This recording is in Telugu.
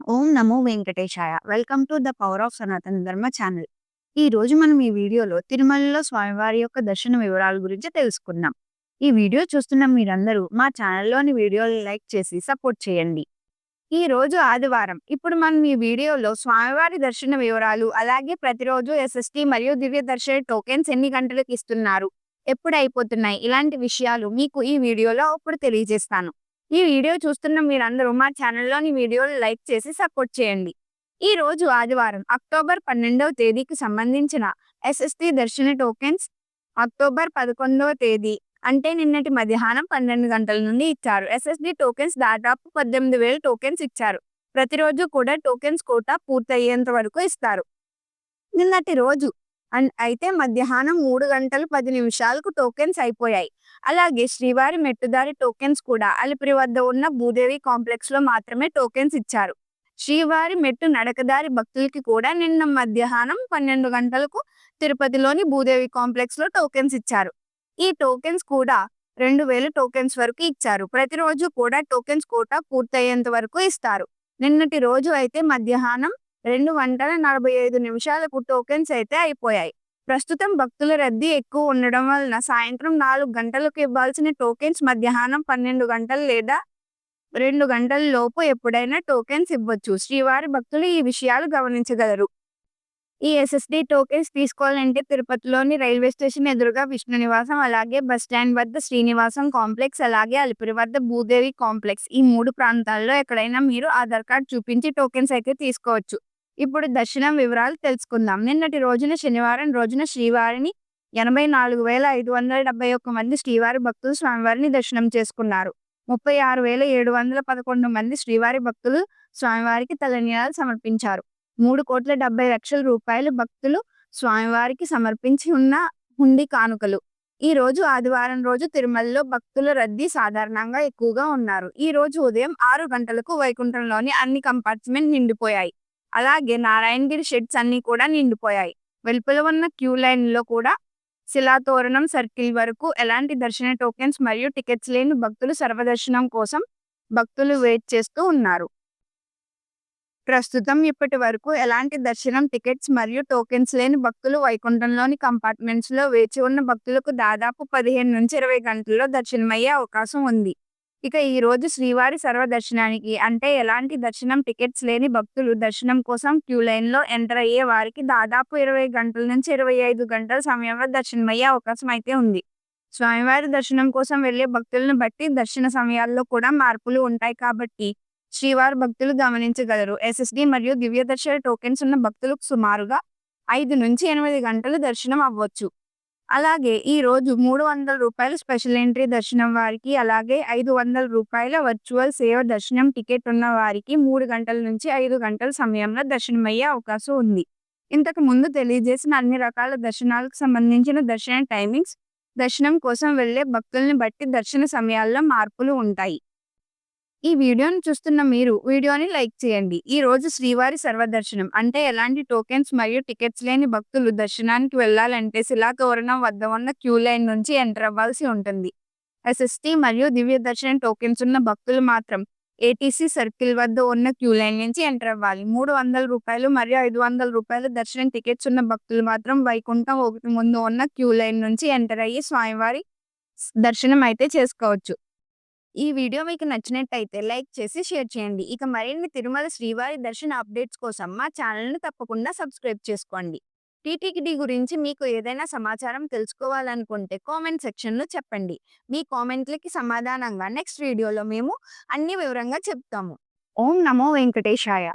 Om Namo Venkatesaya. Welcome to the power of సనాతన ధర్మ ఛానల్. ఈ రోజు మనం ఈ వీడియోలో తిరుమలలో స్వామివారి యొక్క దర్శన వివరాల గురించి తెలుసుకుందాం. ఈ వీడియో చూస్తున్న మీరందరూ మా ఛానల్లోని వీడియోలు లైక్ చేసి సపోర్ట్ చేయండి. ఈ రోజు ఆదివారం. ఇప్పుడు మనం ఈ వీడియోలో స్వామివారి దర్శన వివరాలు, అలాగే ప్రతిరోజు ఎస్ఎస్టీ మరియు దివ్య దర్శన టోకెన్స్ ఎన్ని గంటలకు ఇస్తున్నారు, ఎప్పుడు అయిపోతున్నాయి, ఇలాంటి విషయాలు మీకు ఈ వీడియోలో ఇప్పుడు తెలియజేస్తాను. ఈ వీడియో చూస్తున్న మీరందరూ మా ఛానల్లోని వీడియోలు లైక్ చేసి సపోర్ట్ చేయండి. ఈ రోజు ఆదివారం అక్టోబర్ 12వ తేదీకి సంబంధించిన ఎస్ఎస్టీ దర్శన టోకెన్స్ అక్టోబర్ 11వ తేదీ అంటే నిన్నటి మధ్యాహ్నం 12 గంటల నుండి ఇచ్చారు. ఎస్ఎస్డి టోకెన్స్ దాదాపు 18,000 టోకెన్స్ ఇచ్చారు. ప్రతిరోజు కూడా టోకెన్స్ కోటా పూర్తయ్యేంత వరకు ఇస్తారు. నిన్నటి రోజు అయితే మధ్యాహ్నం 3 గంటలు 10 నిమిషాలకు టోకెన్స్ అయిపోయాయి. అలాగే శ్రీవారి మెట్టుదారి టోకెన్స్ కూడా అలిపిరి వద్ద ఉన్న భూదేవి కాంప్లెక్స్ లో మాత్రమే టోకెన్స్ ఇచ్చారు. శ్రీవారి మెట్టు నడకదారి భక్తులకి కూడా నిన్న మధ్యాహ్నం 12 గంటలకు తిరుపతిలోని భూదేవి కాంప్లెక్స్ లో టోకెన్స్ ఇచ్చారు. ఈ టోకెన్స్ కూడా 2,000 టోకెన్స్ వరకు ఇచ్చారు. ప్రతిరోజు కూడా టోకెన్స్ కోటా పూర్తయ్యేంత వరకు ఇస్తారు. నిన్నటి రోజు అయితే మధ్యాహ్నం 2 గంటల 45 నిమిషాలకు టోకెన్స్ అయితే అయిపోయాయి. ప్రస్తుతం భక్తుల రద్దీ ఎక్కువ ఉండడం వలన సాయంత్రం 4 గంటలకు ఇవ్వాల్సిన టోకెన్స్ మధ్యాహ్నం 12 గంటలు లేదా 2 గంటల లోపు ఎప్పుడైనా టోకెన్స్ ఇవ్వచ్చు. శ్రీవారి భక్తులు ఈ విషయాలు గమనించగలరు. ఈ ఎస్ఎస్డి టోకెన్స్ తీసుకోవాలంటే తిరుపతిలోని రైల్వే స్టేషన్ ఎదురుగా విష్ణు నివాసం, అలాగే బస్ స్టాండ్ వద్ద శ్రీనివాసం కాంప్లెక్స్, అలాగే అలిపిరి వద్ద భూదేవి కాంప్లెక్స్, ఈ 3 ప్రాంతాల్లో ఎక్కడైనా మీరు ఆధార్ కార్డ్ చూపించి టోకెన్స్ అయితే తీసుకోవచ్చు. ఇప్పుడు దర్శనం వివరాలు తెలుసుకుందాం. నిన్నటి రోజున శనివారం రోజున శ్రీవారిని 84,571 మంది శ్రీవారి భక్తులు స్వామివారిని దర్శనం చేసుకున్నారు. 36,711 మంది శ్రీవారి భక్తులు స్వామివారికి తలనీలాలు సమర్పించారు. 3,70,00,000 రూపాయలు భక్తులు స్వామివారికి సమర్పించి ఉన్న హుండీ కానుకలు. ఈ రోజు ఆదివారం రోజు తిరుమలలో భక్తుల రద్దీ సాధారణంగా ఎక్కువగా ఉన్నారు. ఈ రోజు ఉదయం 6 గంటలకు వైకుంఠంలోని అన్ని కంపార్ట్మెంట్ నిండిపోయాయి. అలాగే నారాయణగిరి షెడ్స్ అన్ని కూడా నిండిపోయాయి. వెలుపల ఉన్న క్యూ లైన్ లో కూడా శిలాతోరణం సర్కిల్ వరకు ఎలాంటి దర్శన టోకెన్స్ మరియు టికెట్స్ లేని భక్తులు సర్వదర్శనం కోసం భక్తులు వెయిట్ చేస్తూ ఉన్నారు. ప్రస్తుతం ఇప్పటి వరకు ఎలాంటి దర్శనం టికెట్స్ మరియు టోకెన్స్ లేని భక్తులు వైకుంఠంలోని కంపార్ట్మెంట్స్ లో వేచి ఉన్న భక్తులకు దాదాపు 15 నుంచి 20 గంటల్లో దర్శనమయ్యే అవకాశం ఉంది. ఇక ఈ రోజు శ్రీవారి సర్వదర్శనానికి అంటే ఎలాంటి దర్శనం టికెట్స్ లేని భక్తులు దర్శనం కోసం క్యూ లైన్ లో ఎంటర్ అయ్యే వారికి దాదాపు 20 గంటల నుంచి 25 గంటల సమయంలో దర్శనమయ్యే అవకాశం అయితే ఉంది. స్వామివారి దర్శనం కోసం వెళ్లే భక్తులను బట్టి దర్శన సమయాల్లో కూడా మార్పులు ఉంటాయి కాబట్టి శ్రీవారి భక్తులు గమనించగలరు. ఎస్ఎస్డి మరియు దివ్య దర్శన టోకెన్స్ ఉన్న భక్తులకు సుమారుగా 5 నుంచి 8 గంటలు దర్శనం అవ్వచ్చు. అలాగే ఈ రోజు 300 రూపాయలు స్పెషల్ ఎంట్రీ దర్శనం వారికి, అలాగే 500 రూపాయల వర్చువల్ సేవ దర్శనం టికెట్ ఉన్న వారికి 3 గంటల నుంచి 5 గంటల సమయంలో దర్శనమయ్యే అవకాశం ఉంది. ఇంతకు ముందు తెలియజేసిన అన్ని రకాల దర్శనాలకు సంబంధించిన దర్శన టైమింగ్స్, దర్శనం కోసం వెళ్లే భక్తుల్ని బట్టి దర్శన సమయాల్లో మార్పులు ఉంటాయి. ఈ వీడియోని చూస్తున్న మీరు వీడియోని లైక్ చేయండి. ఈ రోజు శ్రీవారి సర్వదర్శనం అంటే ఎలాంటి టోకెన్స్ మరియు టికెట్స్ లేని భక్తులు దర్శనానికి వెళ్లాలంటే శిలాతోరణం వద్ద ఉన్న క్యూ లైన్ నుంచి ఎంటర్ అవ్వాల్సి ఉంటుంది. ఎస్ఎస్టీ మరియు దివ్య దర్శన టోకెన్స్ ఉన్న భక్తులు మాత్రం ఏటీసీ సర్కిల్ వద్ద ఉన్న క్యూ లైన్ నుంచి ఎంటర్ అవ్వాలి. 300 రూపాయలు మరియు 500 రూపాయల దర్శనం టికెట్స్ ఉన్న భక్తులు మాత్రం వైకుంఠం 1 ముందు ఉన్న క్యూ లైన్ నుంచి ఎంటర్ అయ్యి స్వామివారి దర్శనం అయితే చేసుకోవచ్చు. ఈ వీడియో మీకు నచ్చినట్టయితే లైక్ చేసి షేర్ చేయండి. ఇక మరిన్ని తిరుమల శ్రీవారి దర్శన అప్డేట్స్ కోసం మా ఛానల్‌ని తప్పకుండా సబ్స్క్రైబ్ చేసుకోండి. టీటీడీ గురించి మీకు ఏదైనా సమాచారం తెలుసుకోవాలనుకుంటే కామెంట్ సెక్షన్‌లో చెప్పండి. మీ కామెంట్‌లకి సమాధానంగా నెక్స్ట్ వీడియోలో మేము అన్ని వివరంగా చెప్తాము. ఓం నమో వెంకటేశాయ.